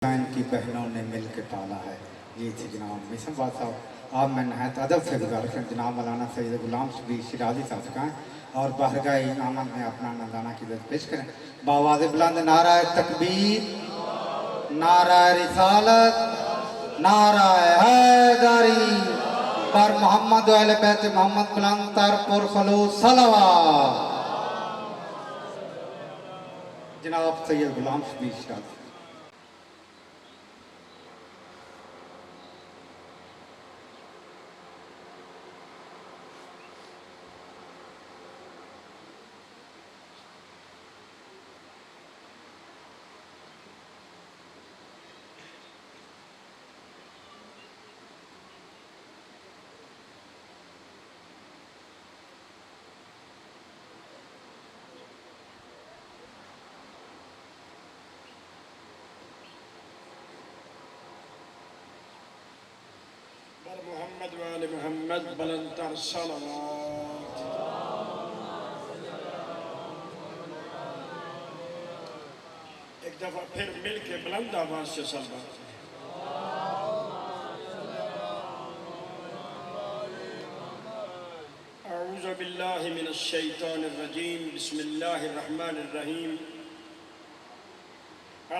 حسین کی بہنوں نے مل کے پالا ہے. یہ تھی جناب مشن بات صاحب. آپ میں نہایت ادب سے گزارش ہے جناب مولانا سید غلام شبیر شیرازی صاحب سے کہیں اور بارگاہ انعامت میں اپنا نذرانہ کی عزت پیش کریں. بآواز بلند نعرہ تکبیر، نعرہ رسالت، نعرہ حیدری پر محمد و اہل بیت محمد بلند تر پرخلوص صلوات. جناب سید غلام شبیر شیرازی. محمد و آل محمد بلند تر صلوات. ایک دفعہ پھر مل کے بلند آواز سے صلوات. اعوذ باللہ من الشیطان الرجیم. بسم اللہ الرحمن الرحیم.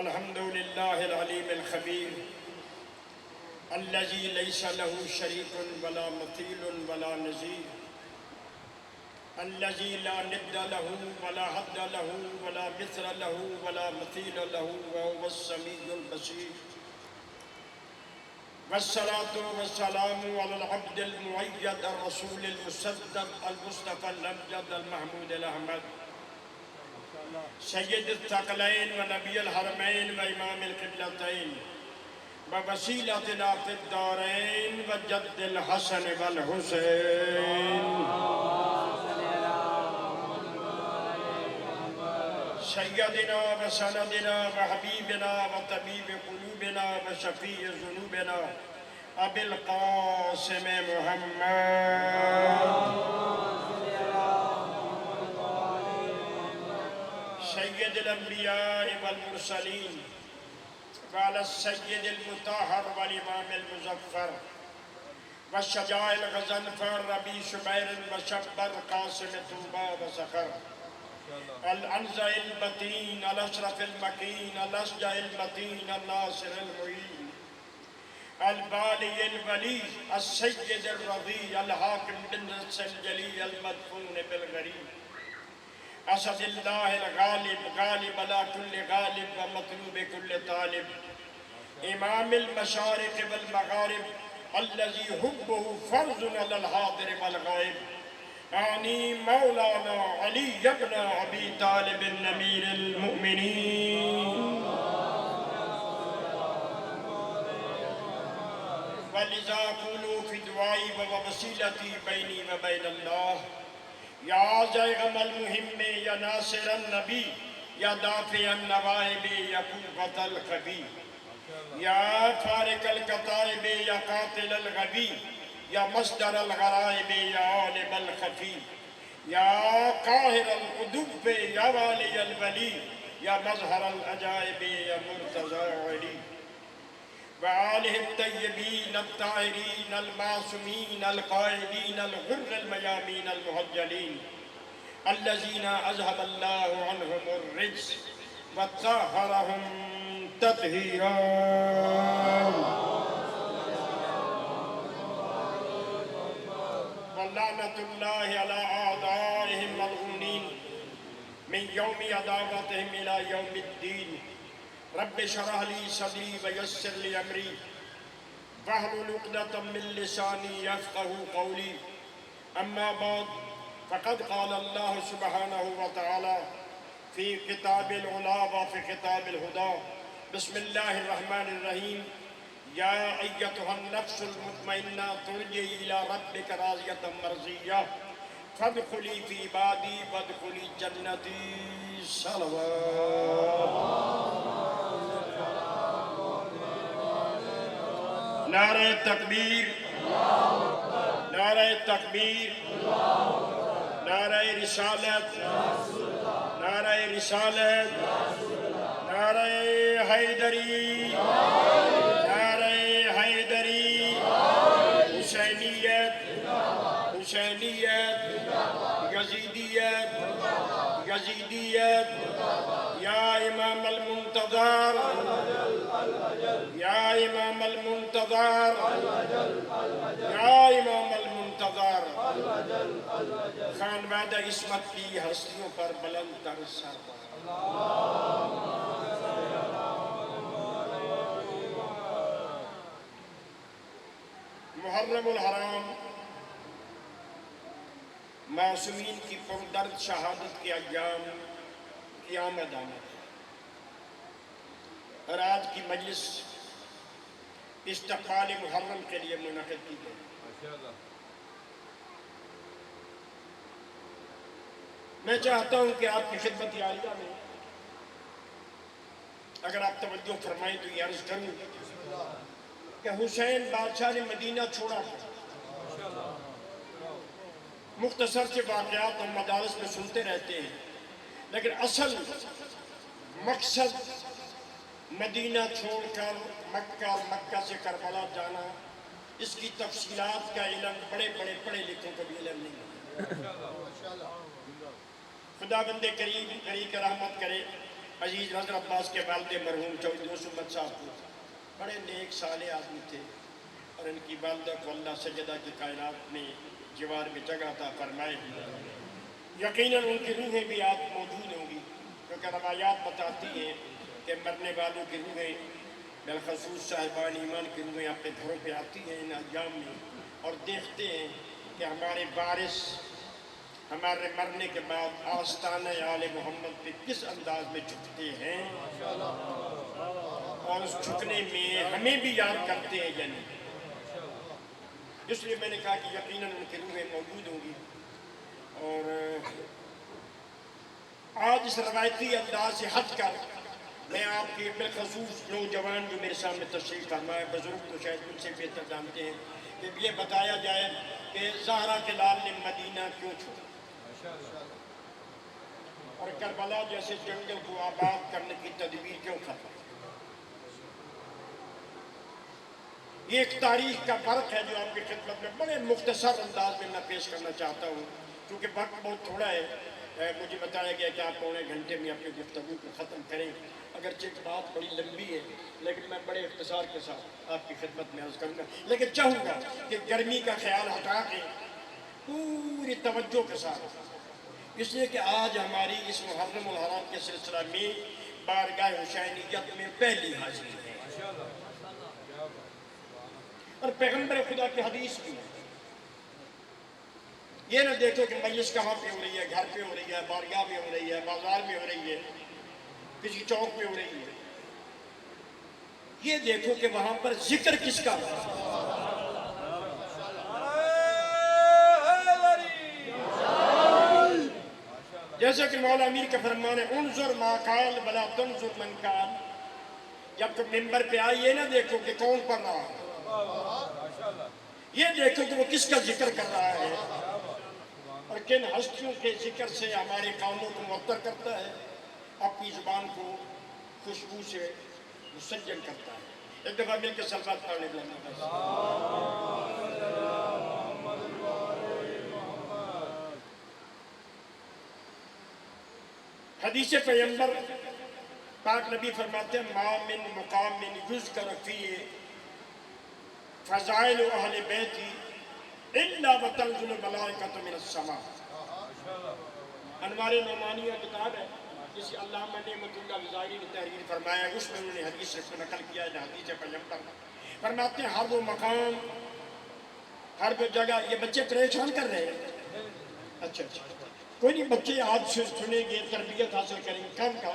الحمد للہ العلیم الخبیر الذي ليس له شريك ولا مثيل ولا نظير، الذي لا ند له ولا حد له ولا مثل له ولا مثيل له وهو السميع البصير. والصلاة والسلام على العبد المؤيد الرسول المصدق المصطفى الأمجد المحمود الأحمد سيد الثقلين ونبي الحرمين وإمام القبلتين ووسيلتنا في الدارين وجد الحسن والحسين سيدنا وسندنا وحبيبنا وطبيب قلوبنا وشفيع ذنوبنا أبي القاسم محمد سيد الأنبياء والمرسلين وعلى السيد المطهر والإمام المظفر والشجاع الغزنفر ربي شبير وشبر قاسم طوبى وسخر الأنزع المتين الأشرف المكين الأشجع المتين الناصر المعين البالي الولي السيد الرضي الحاكم بالنص الجلي المدفون بالغريب أسد الله الغالب غالب على كل غالب ومطلوب كل طالب إمام المشارق والمغارب الذي حبه فرض على الحاضر والغائب آني مولانا علي بن أبي طالب أمير المؤمنين ولذا قولوا في دعائي ووسيلتي بيني وبين الله یا زیغم المہم یا ناصر النبی یا دافع النوائب یا قوت القبی یا فارق القطائب یا قاتل الغبی یا مصدر الغرائب یا عالم الخفی یا قاہر القدوب یا والی الولی یا مظہر العجائب یا مرتضی علی وآلہ الطیبین الطاہرین المعصومین القائدین الغر المیامین المحجلین الذین اذهب اللہ عنہم الرجس وطہرہم تطہیرا. ولعنۃ اللہ علی اعدائہم ملعونین من یوم عداوتہم الی یوم الدین. رب اشرح لي صدري ويسر لي امري واحلل عقدة من لساني يفقهوا قولي. اما بعد فقد قال الله سبحانه وتعالى في كتاب العلا وفي كتاب الهدى. بسم الله الرحمن الرحيم. يا ايتها النفس المطمئنة ترجعي الى ربك راضية مرضية فادخلي في عبادي وادخلي جنتي. صلوات. نعرہ تکبیر، نعرہ تکبیر، نعرہ رسالت، نعرہ رسالت، نعرہ حیدری، نعرہ حیدری، حسینیت، حسینیت، یزیدیت، یزیدیت، یا امام المنتظر، یا امام المنتظر، یا امام المنتظر، خانوادہ عصمت کی ہستیوں پر بلند تر سر۔ محرم الحرام معصومین کی پردرد شہادت کے ایام کی آمد ہے، اور آج کی مجلس استقبال محرم کے لیے منعقد کی گئی۔ میں چاہتا ہوں کہ آپ کی خدمت عالیہ میں اگر آپ توجہ فرمائیں تو یہ عرض کروں کہ حسین بادشاہ نے مدینہ چھوڑا ہے۔ مختصر سے واقعات ہم مدارس میں سنتے رہتے ہیں، لیکن اصل مقصد مدینہ چھوڑ کر مکہ اور مکہ سے کربلا جانا، اس کی تفصیلات کا علم بڑے بڑے پڑھے لکھوں کو بھی علم نہیں ہے۔ خدا بندے کریم کریم رحمت کرے عزیز حضرت عباس کے والد مرحوم چودھری یوسف صاحب کو، بڑے نیک صالح آدمی تھے، اور ان کی والدہ کو اللہ سجدہ کی کائنات میں جوار میں جگہ عطا فرمائے۔ یقیناً ان کی روحیں بھی آج موجود ہوں گی، کیونکہ روایات بتاتی ہیں کہ مرنے والوں کی روحیں بالخصوص صاحبان ایمان کی روحیں اپنے گھروں پہ آتی ہیں ان ایام میں، اور دیکھتے ہیں کہ ہمارے وارث ہمارے مرنے کے بعد آستانہ آل محمد پہ کس انداز میں جھکتے ہیں، اور اس جھکنے میں ہمیں بھی یاد کرتے ہیں یا نہیں۔ اس لیے میں نے کہا کہ یقیناً ان کی روحیں موجود ہوں گی، اور آج اس روایتی انداز سے ہٹ کر میں آپ کے بالخصوص نوجوان جو میرے سامنے تشریف فرما ہے، بزرگ تو شاید مجھ سے بہتر جانتے ہیں، کہ یہ بتایا جائے کہ زہرا کے لال نے مدینہ کیوں چھوڑا، اور کربلا جیسے جنگل کو آباد کرنے کی تدبیر کیوں ختم۔ یہ ایک تاریخ کا فرق ہے جو آپ کی خدمت میں بڑے مختصر انداز میں میں پیش کرنا چاہتا ہوں، کیونکہ وقت بہت تھوڑا ہے۔ مجھے بتایا گیا کہ آپ پونے گھنٹے میں اپنی گفتگو کو ختم کریں، اگرچہ بات بڑی لمبی ہے، لیکن میں بڑے اختصار کے ساتھ آپ کی خدمت میں عرض کروں گا، لیکن چاہوں گا کہ گرمی کا خیال ہٹا کے پوری توجہ کے ساتھ، اس لیے کہ آج ہماری اس محرم الحرام کے سلسلہ میں بارگاہ حسینیت میں پہلی حاضری ہے، اور پیغمبر خدا کی حدیث بھی ہے۔ یہ نہ دیکھو کہ مجلس کہاں پہ ہو رہی ہے، گھر پہ ہو رہی ہے، بارگاہ میں ہو رہی ہے، بازار میں ہو رہی ہے، کسی چوک پہ ہو رہی ہے، یہ دیکھو کہ وہاں پر ذکر کس کا ہے۔ جیسے کہ مولا امیر کا فرمان ہے انظر ما قال ولا تنظر من قال، جب تم ممبر پہ آئے یہ نہ دیکھو کہ کون پڑھ رہا ہے، یہ دیکھو کہ وہ کس کا ذکر کر رہا ہے، اور کن ہستیوں کے ذکر سے ہمارے کانوں کو معطر کرتا ہے، اپنی زبان کو خوشبو سے مسجل کرتا ہے۔ ایک دفعہ مل کے صلوات پڑھنے لگا۔ حدیث پیغمبر پاک نبی فرماتے ہیں ما من مقام یذکر فیہ فضائل اہل بیتی الا وتنزل الملائکۃ من السماء۔ انوار نعمانیہ کتاب ہے جسے علامہ نعمت اللہ الظاہری نے تحریر فرمایا ہے، اس میں انہوں نے حدیث کو نقل کیا ہے، حدیث پیغمبر فرماتے ہیں ہر وہ مقام ہر وہ جگہ، یہ بچے پریشان کر رہے ہیں، اچھا کوئی نہیں، بچے آج سے سنیں گے، تربیت حاصل کریں گے،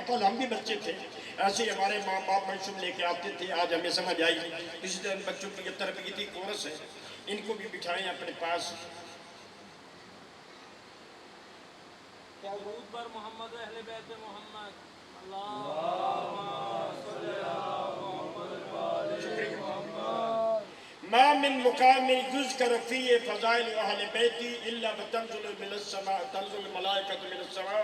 کل ہم بھی بچے تھے، ایسے ہی ہمارے ماں باپ منشور لے کے آتے تھے، آج ہمیں سمجھ آئی، اسی طرح بچوں کی یہ تربیتی کورس ہے، ان کو بھی بٹھائیں اپنے پاس۔ درود بر محمد و اہل بیت محمد، اللہم صلی علی محمد۔ ما من مقام یذکر فیہ فضائل اہل بیتی الا وتنزل من السماء، تنزل الملائکۃ من السماء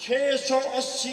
680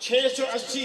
680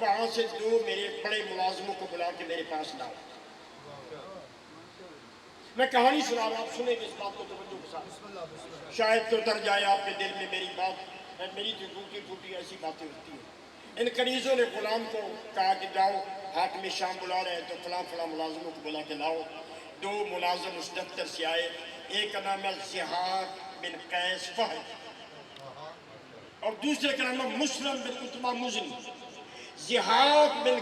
وہاں سے 2 میرے بڑے ملازموں کو بلا کے میرے پاس لاؤ. میں کہانی سنا رہا ہوں، آپ سنیں گے اس بات کو توجہ کے ساتھ، شاید تو اتر جائے آپ کے دل میں میری بات. میری تو ٹوٹی ٹوٹی ایسی باتیں ہوتی ہیں. ان کنیزوں نے غلام کو کہا کہ جاؤ حاکم شام بلا رہے ہیں تو فلاں فلاں ملازموں کو بلا کے لاؤ. 2 ملازم اس دفتر سے آئے، ایک کا نام ہے زحاق بن قیس فہد اور دوسرے کا نام ہے مسلم بن عتبہ مزنی. زحاق بن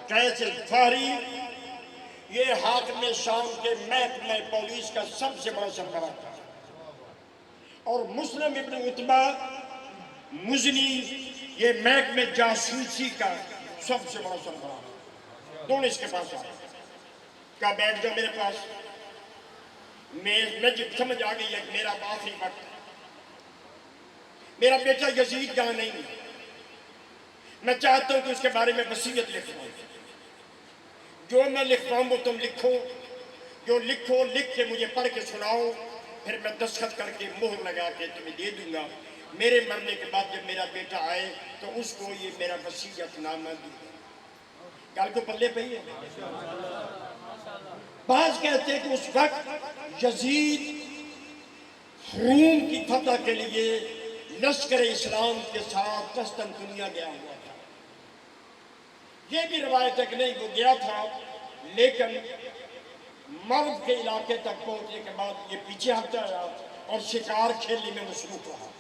قیس الفہری یہ حاکم شام کے محکمہ پولیس کا سب سے بڑا سربراہ تھا، اور مسلم ابن عتبہ مزنی یہ محکمہ جاسوسی کا سب سے بڑا سربراہ. دونوں اس کے پاس آئے، کہا بیٹھ جاؤ میرے پاس. میں جب سمجھ آ گئی ہے کہ میرا آخری وقت ہے، میرا بیٹا یزید جہاں نہیں ہے، میں چاہتا ہوں کہ اس کے بارے میں وصیت لکھواؤں. جو میں لکھواؤں وہ تم لکھو، جو لکھو لکھ کے مجھے پڑھ کے سناؤ، پھر میں دستخط کر کے مہر لگا کے تمہیں دے دوں گا. میرے مرنے کے بعد جب میرا بیٹا آئے تو اس کو یہ میرا وصیت نامہ دوں گا. گل کو پلے پہ ہی ہے. بعض کہتے ہیں کہ اس وقت یزید روم کی فتح کے لیے لشکر اسلام کے ساتھ قسطنطنیہ گیا ہوا تھا. یہ بھی روایت ہے کہ نہیں وہ گیا تھا، لیکن مرو کے علاقے تک پہنچنے کے بعد یہ پیچھے ہٹا آیا اور شکار کھیلنے میں مصروف رہا.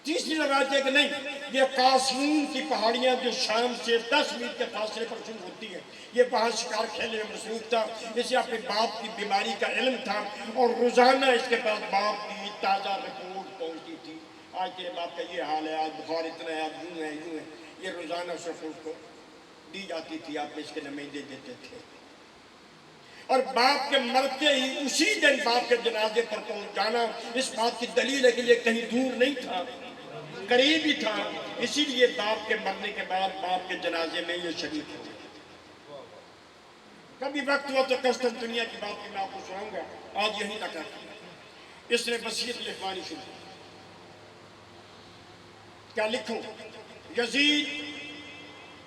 تیسری روایت ہے کہ نہیں، یہ قاسمون کی پہاڑیاں جو شام سے 10 میل کے فاصلے پر شروع ہوتی ہیں، یہ وہاں شکار کھیلنے میں مصروف تھا. اسے اپنے باپ کی بیماری کا علم تھا اور روزانہ اس کے پاس باپ کی تازہ رپورٹ پہنچتی تھی. آج تیرے باپ کا یہ حال ہے، آج بخار اتنا ہے، آج یوں ہے یوں ہے. یہ روزانہ اس رپورٹ کو دی جاتی تھی، آپ اس کے نمائندے دیتے تھے. اور باپ کے مرتے ہی اسی دن باپ کے جنازے پر پہنچ جانا اس بات کی دلیل ہے کہ یہ کہیں دور نہیں تھا، قریب ہی تھا. اسی لیے باپ کے مرنے کے بعد باپ کے جنازے میں یہ شریک ہوئے. کبھی وقت ہوا تو قسطنطنیہ کی بات بھی میں آپ کو سناؤں گا، آج یہیں تک رکھتے ہیں. اس نے وصیت لکھوانی شروع کی. کیا لکھوں؟ یزید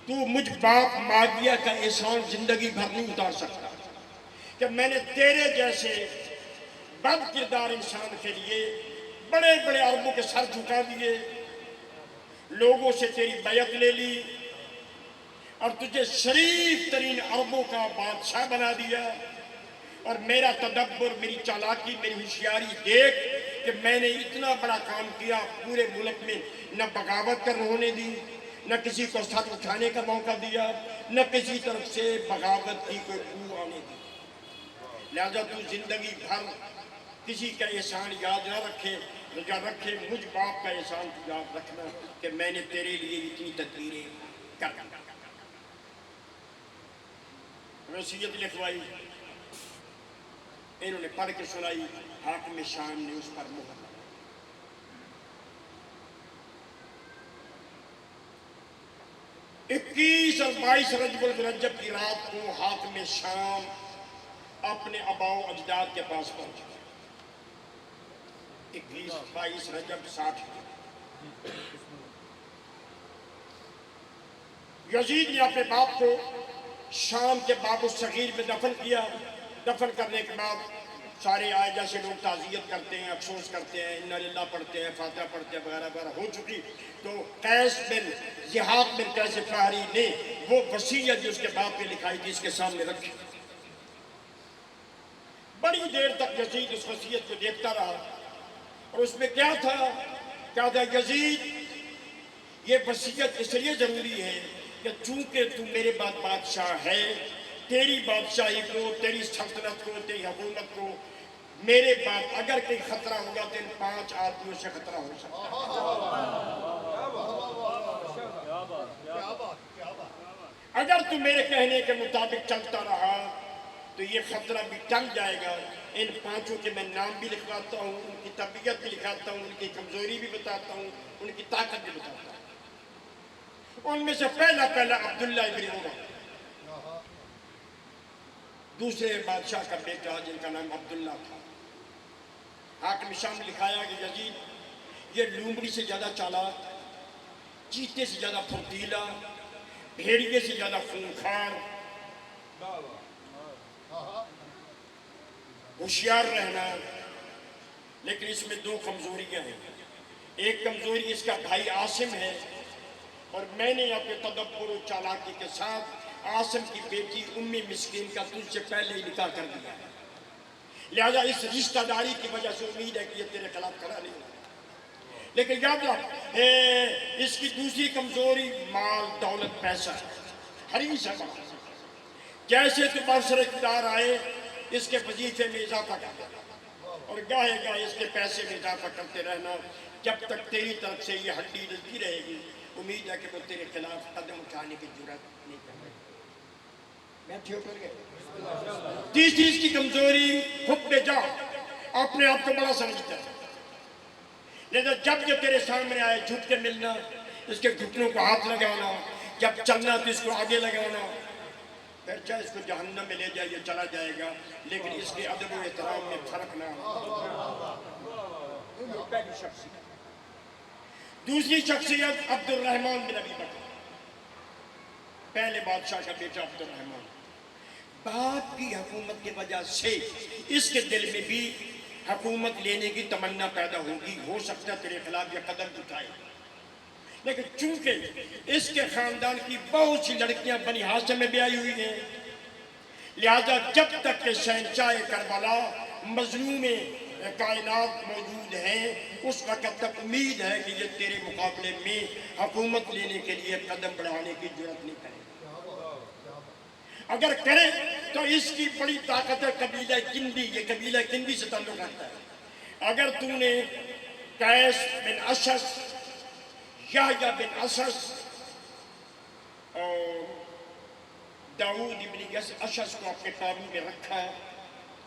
تو مجھ باپ ماگیا کا احسان زندگی بھر نہیں اتار سکتا کہ میں نے تیرے جیسے بد کردار انسان کے لیے بڑے بڑے عربوں کے سر جھکا دیے، لوگوں سے تیری بیعت لے لی اور تجھے شریف ترین عربوں کا بادشاہ بنا دیا. اور میرا تدبر، میری چالاکی، میری ہوشیاری دیکھ کہ میں نے اتنا بڑا کام کیا، پورے ملک میں نہ بغاوت کر ہونے دی، نہ کسی کو سر اٹھانے کا موقع دیا، نہ کسی طرف سے بغاوت کی کوئی بو آنے دی. لہذا تو زندگی بھر کسی کا احسان یاد نہ رکھے، رکھے مجھ باپ کا احسان تو یاد رکھنا کہ میں نے تیرے لیے اتنی تدبیریں کر. وصیت لکھوائی، انہوں نے پڑھ کے سنائی، حاکم شام نے اس پر مہر لگائی. 21 اور 22 رجب المرجب کی رات کو حاکم شام اپنے آباء و اجداد کے پاس پہنچے. 21 22 رجب 60. یزید نے اپنے باپ کو شام کے باب الصغیر میں دفن کیا. دفن کرنے کے بعد سارے آئے، جیسے لوگ تعزیت کرتے ہیں، افسوس کرتے ہیں، انا للہ پڑھتے ہیں، فاتحہ پڑھتے ہیں وغیرہ وغیرہ ہو چکی. تو قیس بن زحاق بن قیس فہری نے وہ وصیت جو اس کے باپ نے لکھائی تھی اس کے سامنے رکھی. بڑی دیر تک یزید اس وصیت کو دیکھتا رہا اور اس میں کیا تھا یزید یہ وصیت اس لیے ضروری ہے کہ چونکہ تو میرے بعد بادشاہ ہے، تیری بادشاہی کو، تیری سلطنت کو، تیری حکومت کو میرے بعد اگر کوئی خطرہ ہوگا تو ان 5 آدمیوں سے خطرہ ہو سکتا ہے. اگر تو میرے کہنے کے مطابق چلتا رہا تو یہ خطرہ بھی ٹل جائے گا. ان 5 کے میں نام بھی لکھواتا ہوں، ان کی طبیعت بھی لکھاتا ہوں، ان کی کمزوری بھی بتاتا ہوں، ان کی طاقت بھی بتاتا ہوں. ان میں سے پہلا عبداللہ ابن عمر، دوسرے بادشاہ کا بیٹا جن کا نام عبداللہ تھا. حاکم شام لکھایا کہ یزید یہ لومڑی سے زیادہ چالاک، چیتے سے زیادہ پھرتیلا، بھیڑیے سے زیادہ خونخوار، ہوشیار رہنا، لیکن اس میں دو کمزوریاں ہیں۔ ایک کمزوری اس کا بھائی عاصم ہے، اور میں نے اپنے تدبر و چالاکی کے ساتھ عاصم کی بیٹی ام مسکین کا تجھ سے پہلے ہی نکاح کر دیا ہے، لہذا اس رشتہ داری کی وجہ سے امید ہے کہ یہ تیرے خلاف کھڑا نہیں ہوگا۔ لیکن یاد رکھ، اس کی دوسری کمزوری مال دولت پیسہ ہے، حریص ہے بڑا، جیسے تو برسر اقتدار آئے اس کے وظیفے میں اضافہ کرتا اور گاہے گاہے اس کے پیسے میں اضافہ کرتے رہنا، جب تک تیری طرف سے یہ ہڈی لگتی رہے گی امید ہے کہ وہ تیرے خلاف قدم اٹھانے کی جرات نہیں کرے گا۔ میں ٹھیک کر گیا۔ تیسری اس کی کمزوری حب جاہ، اپنے آپ کو بڑا سمجھتا ہے، لیکن جب یہ تیرے سامنے آئے جھک کے ملنا، اس کے گھٹنوں کو ہاتھ لگانا، جب چلنا تو اس کو آگے لگانا، پھر چاہے اس کو جہنم میں لے جائے یہ چلا جائے گا، لیکن اس کے ادب و احترام میں فرق نہ ہو۔ پہلی شخصیت۔ دوسری شخصیت عبد الرحمن بن ابی بکر، پہلے بادشاہ کا بیٹا عبد الرحمن۔ باپ کی حکومت کی وجہ سے اس کے دل میں بھی حکومت لینے کی تمنا پیدا ہوگی، ہو سکتا ہے تیرے خلاف یہ قدم اٹھائے، لیکن چونکہ اس کے خاندان کی بہت سی لڑکیاں بنی ہاشم میں بیائی ہوئی ہیں، لہذا جب تک کہ شہنشاہ کربلا مظلوم کائنات موجود ہیں اس وقت تک امید ہے کہ یہ تیرے مقابلے میں حکومت لینے کے لیے قدم بڑھانے کی جرات نہیں کرے، اگر کرے تو اس کی بڑی طاقت ہے قبیلہ کندی، یہ قبیلہ کندی سے تعلق رکھتا ہے۔ اگر تو نے قیس بن اشعث، یحییٰ بن اشعث اور داؤد بن اشعث کو اپنے قابو میں رکھا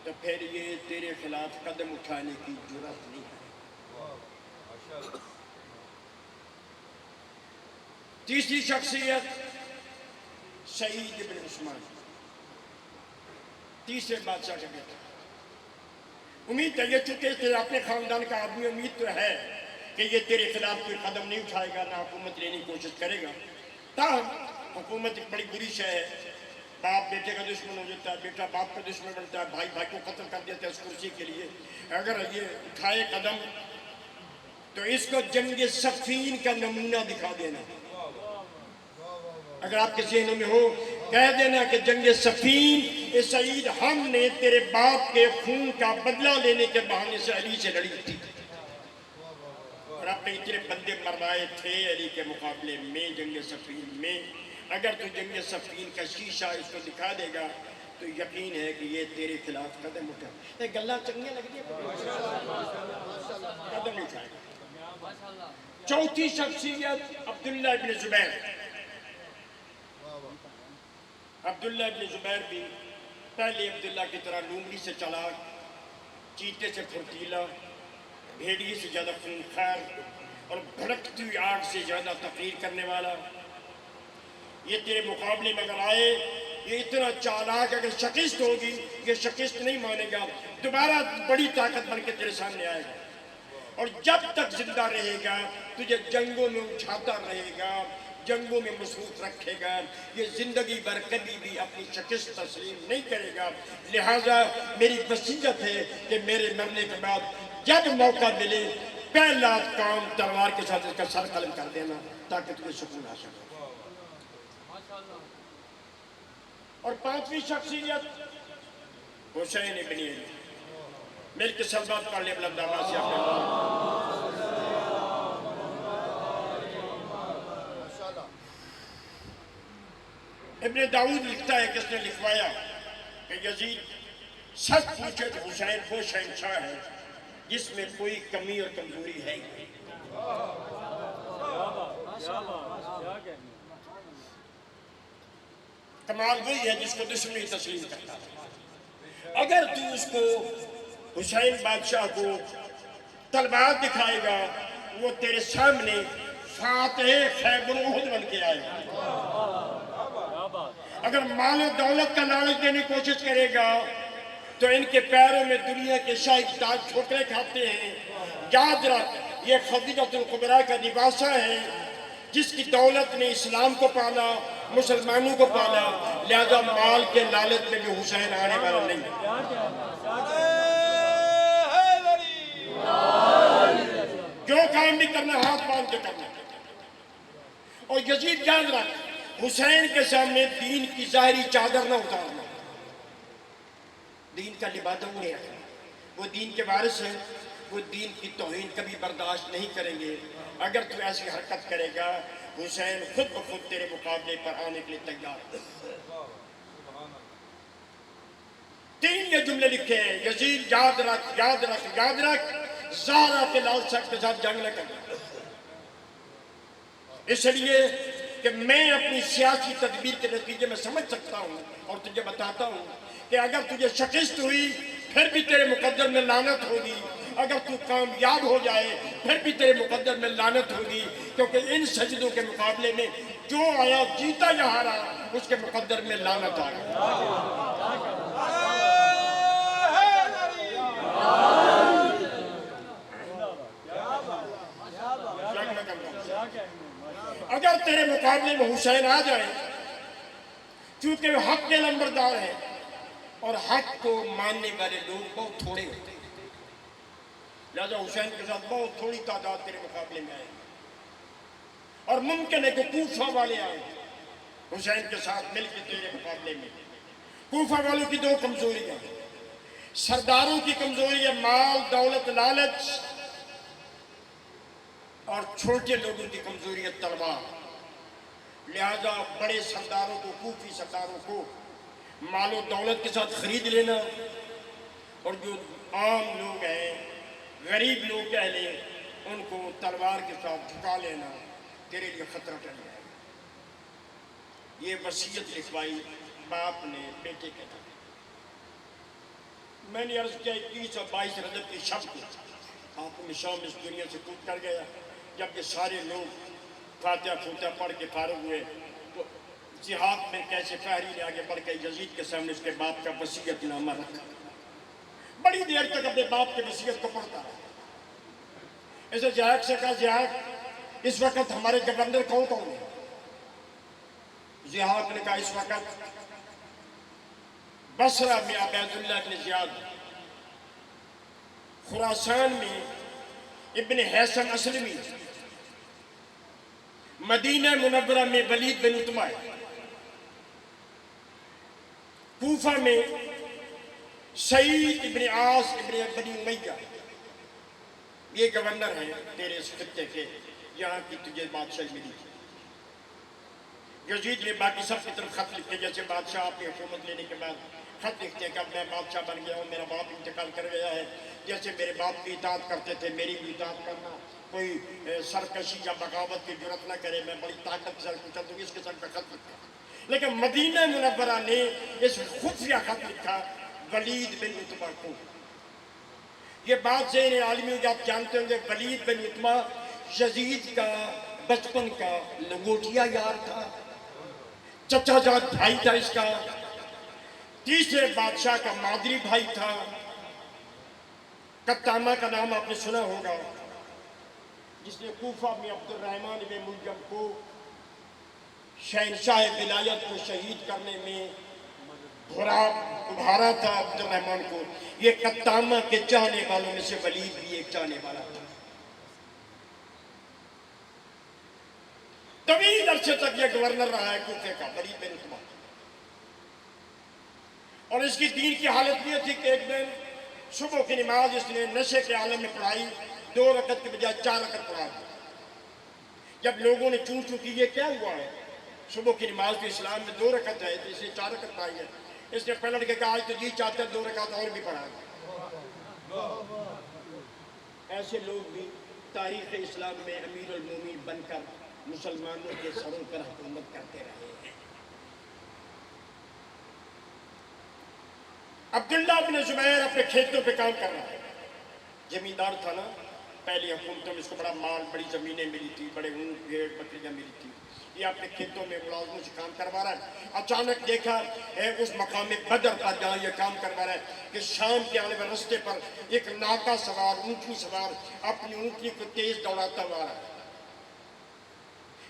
تو پھر یہ تیرے خلاف قدم اٹھانے کی جرات نہیں ہے۔ تیسری شخصیت سعید بن عثمان، تیسرے بادشاہ کا بیٹا۔ امید ہے یہ چونکہ تیرے اپنے خاندان کا آدمی، امید تو ہے کہ یہ تیرے خلاف کوئی قدم نہیں اٹھائے گا، نہ حکومت لینے کی کوشش کرے گا۔ تاہم حکومت ایک بڑی بری شے ہے، باپ بیٹے کا دشمن ہو جاتا ہے، بیٹا باپ کا دشمن بنتا ہے، بھائی بھائی کو قتل کر دیتا ہے اس کرسی کے لیے۔ اگر یہ اٹھائے قدم تو اس کو جنگ صفین کا نمونہ دکھا دینا، اگر آپ کے ذہنوں میں ہو کہہ دینا کہ جنگ صفین اے سعید ہم نے تیرے باپ کے خون کا بدلہ لینے کے بہانے سے علی سے لڑی تھی، اور اپنے اتنے بندے مرائے تھے علی کے مقابلے میں جنگ صفین میں۔ اگر تو جنگ صفین کا شیشہ اس کو دکھا دے گا تو یقین ہے کہ یہ تیرے خلاف قدم اٹھا، یہ گلہ چنگیاں لگ دی قدم اٹھائے گا۔ چوتھی شخصیت عبداللہ ابن زبیر۔ عبداللہ ابن زبیر بھی پہلے عبداللہ کی طرح لومڑی سے چلاک، چیتے سے پھرتیلا، بھیڑیے سے زیادہ خونخوار اور بھڑکتی ہوئی آگ سے زیادہ تقریر کرنے والا۔ یہ تیرے مقابلے میں اگر آئے، یہ اتنا چالاک، اگر شکست ہوگی یہ شکست نہیں مانے گا، دوبارہ بڑی طاقت بن کے تیرے سامنے آئے گا، اور جب تک زندہ رہے گا تجھے جنگوں میں اٹھاتا رہے گا، جنگوں میں مصروف رکھے گا، یہ زندگی بھر کبھی بھی اپنی شکست تسلیم نہیں کرے گا۔ لہٰذا میری وصیت ہے کہ میرے مرنے کے بعد جب موقع ملے پہلا کام تلوار کے ساتھ اس کا سر قلم کر دینا تاکہ تجھے سکون حاصل ہو۔ اور پانچویں شخصیت حسین ابن علی، مل کے سلوات پڑھ لے بلند آواز سے اپنے۔ ابن داؤد لکھتا ہے کہ اس نے لکھوایا کہ یزید سچ پوچھے تو حسین وہ شہنشاہ ہے جس میں کوئی کمی اور کمزوری ہے ہی نہیں۔ کمال وہی ہے جس کو دشمنی تسلیم کرتا ہے۔ اگر تو اس کو حسین بادشاہ کو تلوار دکھائے گا وہ تیرے سامنے فاتح خیبر احد بن کے آئے گا، اگر مال و دولت کا لالچ دینے کی کوشش کرے گا تو ان کے پیروں میں دنیا کے شاہی تاج ٹھوکریں کھاتے ہیں۔ یاد رکھ یہ خدیجۃ الکبریٰ کا نواسہ ہے جس کی دولت نے اسلام کو پالا، مسلمانوں کو پالا، لہذا مال کے لالچ میں بھی حسین آنے والا نہیں۔ جو کام بھی کرنا ہاتھ باندھ کے کرنا۔ اور یزید یاد رکھ، حسین کے سامنے دین کی ظاہری چادر نہ اتارنا، دین کا لبادہ نہیں رکھنا۔ وہ دین کے وارث ہیں، وہ دین کی توہین کبھی برداشت نہیں کریں گے۔ اگر تو ایسی حرکت کرے گا، حسین خود بخود تیرے مقابلے پر آنے کے لیے تیار ہے۔ 3 یہ جملے لکھے ہیں، یزید یاد رکھ، یاد رکھ، یاد رکھ، زہرا کے لال شخص کے ساتھ جنگ نہ کرنا۔ اس لیے کہ میں اپنی سیاسی تدبیر کے نتیجے میں سمجھ سکتا ہوں اور تجھے بتاتا ہوں کہ اگر تجھے شکست ہوئی پھر بھی تیرے مقدر میں لعنت ہوگی، اگر تو کامیاب ہو جائے پھر بھی تیرے مقدر میں لعنت ہوگی، کیونکہ ان سجدوں کے مقابلے میں جو آیا جیتا یا ہارا اس کے مقدر میں لعنت آیا۔ اگر تیرے مقابلے میں حسین آ جائے، چونکہ حق کے لمبردار ہیں اور حق کو ماننے والے لوگ بہت تھوڑے ہوتے ہیں، لہذا حسین کے ساتھ بہت تھوڑی تعداد تیرے مقابلے میں آئے، اور ممکن ہے کہ کوفہ والے آئے حسین کے ساتھ مل کے تیرے مقابلے میں۔ کوفہ والوں کی 2 کمزوریاں، سرداروں کی کمزوری ہے مال دولت لالچ، اور چھوٹے لوگوں کی کمزوری ہے تلوار۔ لہذا بڑے سرداروں کو، کوفی سرداروں کو مال و دولت کے ساتھ خرید لینا، اور جو عام لوگ ہیں، غریب لوگ کہہ لیں، ان کو تلوار کے ساتھ جھکا لینا تیرے لیے خطرہ ٹل جائے گا۔ یہ وصیت لکھوائی باپ نے بیٹے کے ساتھ۔ میں نے عرض کیا 21 اور 22 رجب کی شب کو آنکھوں میں شام اس دنیا سے کود کر گیا۔ جب یہ سارے لوگ فاتحہ پھوتہ پڑھ کے فارغ ہوئے تو جہاد میں کیسے فہری نے آگے بڑھ کے یزید کے سامنے اس کے باپ کا وصیت نامہ رکھا۔ بڑی دیر تک اپنے باپ کے وصیت کو پڑھتا رہا۔ اسے زیاد سے کہا، زیاد اس وقت ہمارے گورنر کون کون ہیں؟ زیاد نے کہا اس وقت بصرہ میں عبید اللہ بن زیاد، خراسان میں ابن حیثم اسلمی، مدینہ منورہ میں ولید بن عتبہ، کوفہ میں سعید ابن عاص ابن بنی امیہ، یہ گورنر ہیں تیرے اس خطے کے، یہاں کی تجھے بادشاہ ملی۔ یزید نے باقی سب کی طرف خط لکھتے، جیسے بادشاہ آپ کی حکومت لینے کے بعد خط لکھتے ہیں کہ اب میں بادشاہ بن گیا ہوں، میرا باپ انتقال کر گیا ہے، جیسے میرے باپ کی اطاعت کرتے تھے میری بھی اطاعت کرنا، کوئی سرکشی یا بغاوت کی جرات نہ کرے، میں بڑی طاقت سے کچل دوں گی، اس قسم کا خط لکھا۔ لیکن مدینہ منورہ نے اس خفیہ خط لکھا ولید بن عتبہ کو۔ یہ بات ذہن عالمی ہو، آپ جانتے ہوں گے ولید بن عتبہ یزید کا بچپن کا لنگوٹیا یار تھا، چچا جات بھائی تھا اس کا، تیسرے بادشاہ کا مادری بھائی تھا۔ قطامہ کا نام آپ نے سنا ہوگا، جس نے کوفہ میں عبد الرحمن بن ملجم کو شہنشاہ ولایت کو شہید کرنے میں ابھارا تھا عبد الرحمن کو۔ یہ قطامہ کے چاہنے والوں میں سے ولید بھی ایک چاہنے والا تھا۔ طویل عرصے تک یہ گورنر رہا ہے کوفے کا، ولید بن عتبہ، اور اس کی دین کی حالت یہ تھی کہ ایک دن صبح کی نماز اس نے نشے کے عالم میں پڑھائی، 2 رکعت کے بجائے 4 رکعت پڑھا دی۔ جب لوگوں نے چون چون کی یہ کیا ہوا ہے، صبح کی نماز تو اسلام میں 2 رکعت ہے، تو اس نے 4 رکعت پڑھائی ہے۔ اس نے پلٹ کے کہا آج تو جی چاہتے 2 رکعت اور بھی پڑھا دیں۔ ایسے لوگ بھی تاریخ اسلام میں امیر المومنین بن کر مسلمانوں کے سروں پر حکومت کرتے رہے ہیں۔ عبداللہ بن زبیر اپنے کھیتوں پہ کام کر رہا ہے، زمیندار تھا نا، پہلی حکومتوں میں اس کو بڑا مال، بڑی زمینیں ملی تھی، بڑے اونٹ بھیڑ بکریاں ملی تھی، یہ اپنے کھیتوں میں ملازموں سے کام کروا رہا ہے۔ اچانک دیکھا ہے اس مقام بدر پر جہاں یہ کام کروا رہا ہے کہ شام کے آنے والے رستے پر ایک ناکا سوار، اونٹنی سوار اپنی اونٹنی کو تیز دوڑاتا ہوا آ رہا ہے۔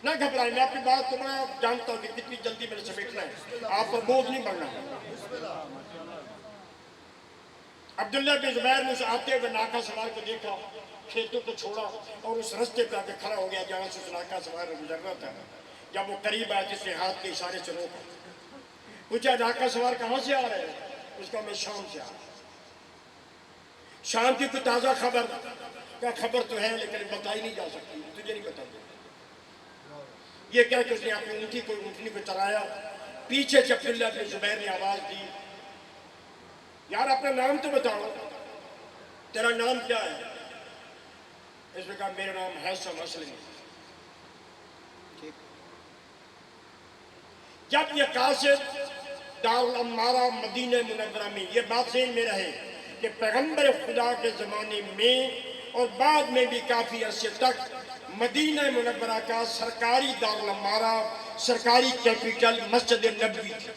نہ گھبرائیں، میں اپنی بات کو میں جانتا ہوں کہ کتنی جلدی میں نے سمیٹنا ہے، آپ پر بوجھ نہیں بڑھنا ہے۔ عبداللہ بن زبیر نے اسے آتے ہوئے ناکہ سوار کو دیکھا، کھیتوں کو چھوڑا اور اس رستے پہ آ کے کھڑا ہو گیا جہاں سے اس ناکہ سوار نے گزرنا تھا۔ جب وہ قریب آیا جس نے ہاتھ کے اشارے سے روکا، پوچھا ناکہ سوار کہاں سے آ رہے ہیں؟ اس کا میں شام سے آ رہا ہوں۔ شام کی کوئی تازہ خبر؟ کیا خبر تو ہے لیکن بتائی نہیں جا سکتی، تجھے نہیں بتا دوں۔ یہ کہہ کہ اس نے اپنی اونٹنی کو چرایا، پیچھے سے عبداللہ بن زبیر نے آواز دی، یار اپنا نام تو بتاؤ، تیرا نام کیا ہے؟ اس نے کہا میرا نام حیثم اسلمی۔ جب یہ قاصد دارالعمارہ مدینہ منورہ میں، یہ بات ذہن میں رہے کہ پیغمبر خدا کے زمانے میں اور بعد میں بھی کافی عرصے تک مدینہ منورہ کا سرکاری دارالعمارہ، سرکاری کیپٹل مسجد نبوی تھی۔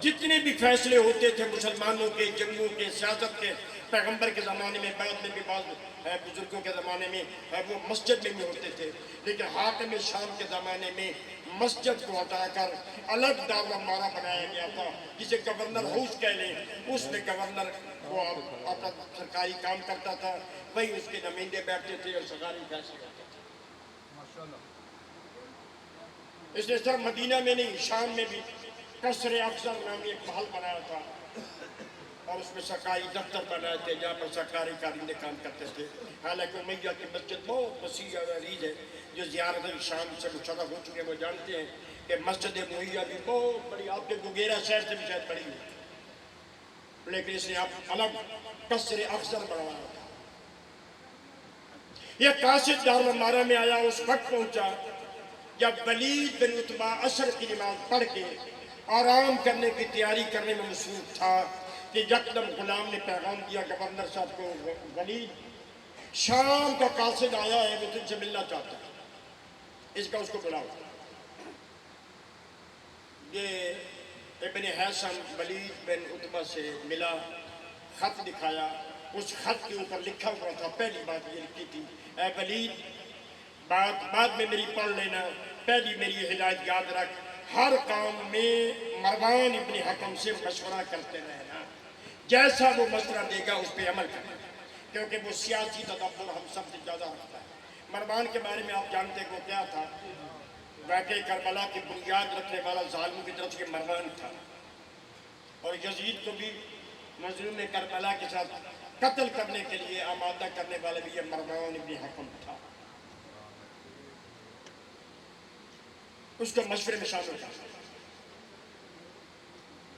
جتنے بھی فیصلے ہوتے تھے مسلمانوں کے، جنگوں کے، سیاست کے، پیغمبر کے زمانے میں، بعد میں بھی بعض بزرگوں کے زمانے میں وہ مسجد میں بھی ہوتے تھے، لیکن حاکم شام کے زمانے میں مسجد کو ہٹا کر الگ دارالعمارہ بنایا گیا تھا، جسے گورنر ہاؤس کہہ لیں۔ اس میں گورنر وہ اپنا سرکاری کام کرتا تھا، وہی اس کے نمائندے بیٹھتے تھے اور سرکاری فیصلے کرتے تھے۔ اس نے صرف مدینہ میں نہیں، شام میں بھی قصر افضل نامی ایک محل بنایا تھا اور اس میں سرکاری دفتر بنائے تھے جہاں پر سرکاری کارندے کام کرتے تھے۔ حالانکہ امیہ کی مسجد بہت وسیع اور عریض ہے، جو زیارت شام سے مشرف ہو چکے وہ جانتے ہیں کہ مسجد امیہ بھی بہت بڑی، آپ کے گوگیرا شہر سے بھی شاید بڑی ہے، لیکن اس نے اب الگ قصر افضل بنوایا تھا۔ یہ قاصد دارالعمارہ میں آیا، اس وقت پہنچا جب ولید بن عتبہ عصر کی نماز پڑھ کے آرام کرنے کی تیاری کرنے میں مصروف تھا کہ یکدم غلام نے پیغام دیا گورنر صاحب کو، ولید شام کا قاصد آیا ہے، وہ تجھ سے ملنا چاہتا ہے، اس کا اس کو بلاؤ۔ یہ ابن حیثم ولید بن عتبہ سے ملا، خط دکھایا، اس خط کے اوپر لکھا ہوا تھا، پہلی بات یہ لکھی تھی، اے ولید بعد میں میری پڑھ لینا، پہلی میری ہدایت یاد رکھ، ہر کام میں مروان ابن حکم سے مشورہ کرتے رہنا، جیسا وہ مشورہ دے گا اس پہ عمل کرنا، کیونکہ وہ سیاسی تدبر ہم سب سے زیادہ رکھتا ہے۔ مروان کے بارے میں آپ جانتے ہیں وہ کیا تھا؟ واقعہ کربلا کی بنیاد رکھنے والا ظالموں کی طرف سے مروان تھا، اور یزید کو بھی مظلوم کربلا کے ساتھ قتل کرنے کے لیے آمادہ کرنے والا بھی یہ مروان ابن حکم تھا۔ اس کو مشورے میں شامل تھا۔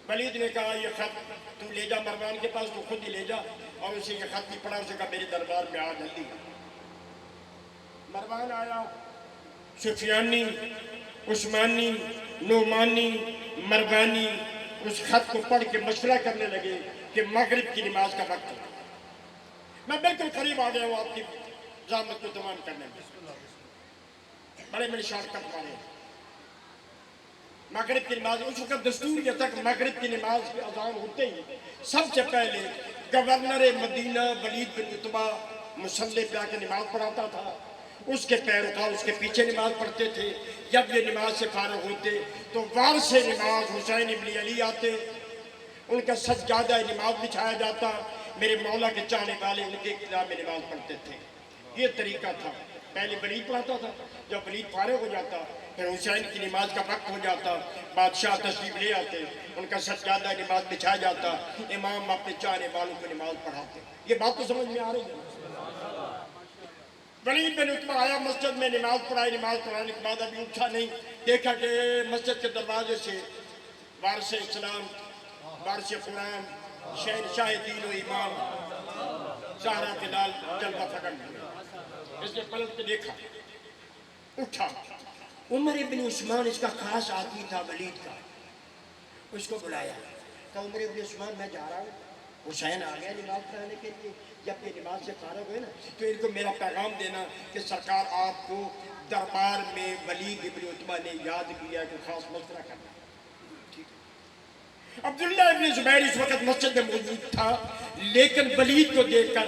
ولید نے کہا یہ خط تو لے جا مروان کے پاس، تو خود ہی لے جا، اور اسے یہ خط نہیں پڑھا، اسے کہا میرے دربار میں آ جلدی۔ مروان آیا، سفیانی، عثمانی، نعمانی، مروانی اس خط کو پڑھ کے مشورہ کرنے لگے کہ مغرب کی نماز کا وقت ہے۔ میں بالکل قریب آ گیا ہوں آپ کی زحمت کو تمام کرنے میں، بڑے میری شارٹ کٹ مارے۔ مغرب کی نماز، اس وقت دستور یہ تھا کہ مغرب کی نماز کی اذان ہوتے ہی سب سے پہلے گورنر مدینہ ولید بن عتبہ مصلی پہ آ کے نماز پڑھاتا تھا، اس کے پیروکار اس کے پیچھے نماز پڑھتے تھے۔ جب یہ نماز سے فارغ ہوتے تو وارث نماز حسین ابن علی آتے، ان کا سجادہ نماز بچھایا جاتا، میرے مولا کے چاہنے والے ان کے خلاف میں نماز پڑھتے تھے۔ یہ طریقہ تھا، پہلے ولید پڑھاتا تھا، جب ولید فارغ ہو جاتا پھر حسین کی نماز کا وقت ہو جاتا، بادشاہ تشریف لے آتے، ان کا سجادہ نماز بچھایا جاتا، امام اپنے چاہنے والوں کو نماز پڑھاتے۔ یہ بات تو سمجھ میں آ رہی ہے؟ ولید بن عتبہ آیا مسجد میں، نماز پڑھائی، نماز پڑھانے کے بعد ابھی اٹھا نہیں، دیکھا کہ مسجد کے دروازے سے وارث اسلام، وارث قرآن، شہنشاہ دین و ایمان زہرا کے لال جلوہ فکن ہوئے۔ اس نے پلٹ کے دیکھا، اٹھا، عمر ابن عثمان اس کا خاص آدمی تھا ولید کا، اس کو بلایا، کہا عمر ابن عثمان میں جا رہا ہوں، حسین آ گیا نماز پڑھانے کے لیے، جب یہ نماز سے فارغ ہوئے نا تو ان کو میرا پیغام دینا کہ سرکار آپ کو دربار میں ولید ابن عتبہ نے یاد کیا کہ خاص مشورہ کرنا۔ عبداللہ ابن زبیر اس وقت مسجد میں موجود تھا، لیکن ولید کو دیکھ کر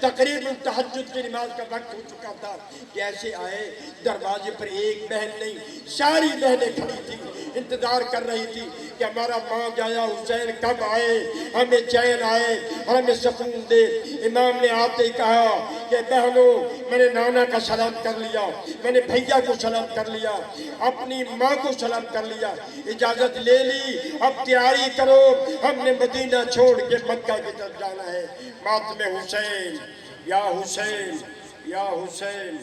تقریباً تہجد کی نماز کا وقت ہو چکا تھا کہ ایسے آئے، دروازے پر ایک بہن نہیں ساری بہنیں کھڑی تھی، انتظار کر رہی تھی کہ ہمارا ماں جایا حسین کب آئے، ہمیں چین آئے، ہمیں سکون دے۔ امام نے آتے ہی کہا کہ بہنوں، میں نے نانا کا سلام کر لیا، میں نے بھیا کو سلام کر لیا، اپنی ماں کو سلام کر لیا، اجازت لے لی، اب تیاری کرو، ہم نے مدینہ چھوڑ کے مکہ کی طرف جانا ہے۔ ماتم حسین یا حسین یا حسین۔